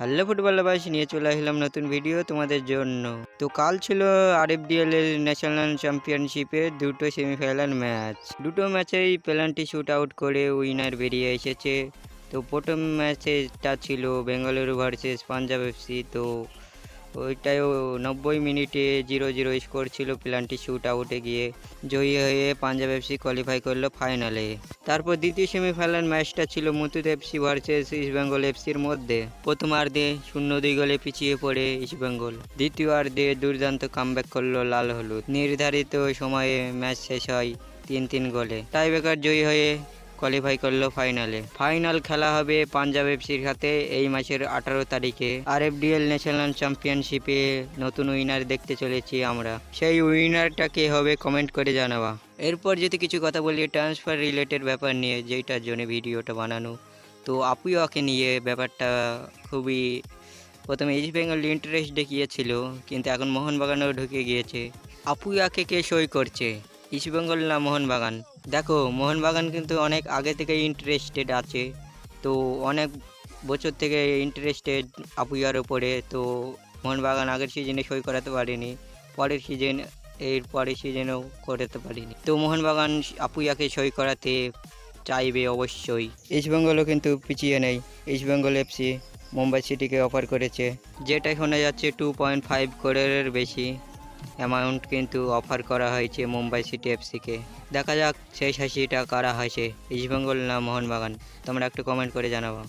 Hello ফুটবলারবাসী, নিয়ে চলে আসলাম নতুন ভিডিও তোমাদের জন্য। তো কাল ছিল আরএফডিএল এর ন্যাশনাল চ্যাম্পিয়নশিপের দুটো সেমিফাইনাল ম্যাচ। দুটো ম্যাচেই পেনাল্টি শুট আউট করে উইনার বেরিয়ে এসেছে। তো প্রথম ম্যাচেটা ছিল বেঙ্গালুরু ভার্সেস পাঞ্জাব এফসি। তো ওইটাও 90 মিনিটে 0-0 স্কোর ছিল। পেনাল্টি শুট আউটে গিয়ে জয়ী হয়ে পাঞ্জাব এফসি কোয়ালিফাই করলো ফাইনালে। তারপর দ্বিতীয় সেমিফাইনাল ম্যাচটা ছিল মুথুট এফসি ভার্সেস ইস্টবেঙ্গল এফসির মধ্যে। প্রথমার্ধে 0-2 গোলে পিছিয়ে পড়ে ইস্টবেঙ্গল, দ্বিতীয়ার্ধে দুর্দান্ত কামব্যাক করলো লাল হলুদ। নির্ধারিত সময়ে ম্যাচ শেষ হয় 3-3 গোলে। টাইব্রেকার জয়ী হয়ে কোয়ালিফাই করলো ফাইনালে। ফাইনাল খেলা হবে পাঞ্জাব এফসির সাথে এই মাসের 18 তারিখে। আরএফডিএল ন্যাশনাল চ্যাম্পিয়নশিপে নতুন উইনার দেখতে চলেছি আমরা। সেই উইনারটা কে হবে কমেন্ট করে জানাবা। এরপর যদি কিছু কথা বলি ট্রান্সফার রিলেটেড ব্যাপার নিয়ে, যেইটার জন্য ভিডিওটা বানানো। তো আপুয়াকে নিয়ে ব্যাপারটা খুবই, প্রথমে ইস্ট বেঙ্গল ইন্টারেস্ট দেখিয়েছিল, কিন্তু এখন মোহনবাগানেও ঢুকে গিয়েছে। আপুয়াকে কে সই করছে, ইস্টবেঙ্গল না মোহনবাগান? দেখো, মোহনবাগান কিন্তু অনেক আগে থেকে ইন্টারেস্টেড আছে। তো অনেক বছর থেকে ইন্টারেস্টেড আপুয়ার ওপরে। তো মোহনবাগান আগের সিজনে সই করাতে পারেনি, পরের সিজনেও করাতে পারেনি। তো মোহনবাগান আপুয়াকে সই করাতে চাইবে অবশ্যই। ইস্টবেঙ্গলও কিন্তু পিছিয়ে নেই। ইস্টবেঙ্গল এফসি মুম্বাই সিটিকে অফার করেছে, যেটা শোনা যাচ্ছে 2.5 করোড়ের বেশি অ্যামাউন্ট কিন্তু অফার করা হয়েছে মুম্বাই সিটি এফসিকে। দেখা যাক শেষ হাসিটা কারা হয়েছে, ইস্টবেঙ্গল না মোহনবাগান? তোমরা একটু কমেন্ট করে জানাবো।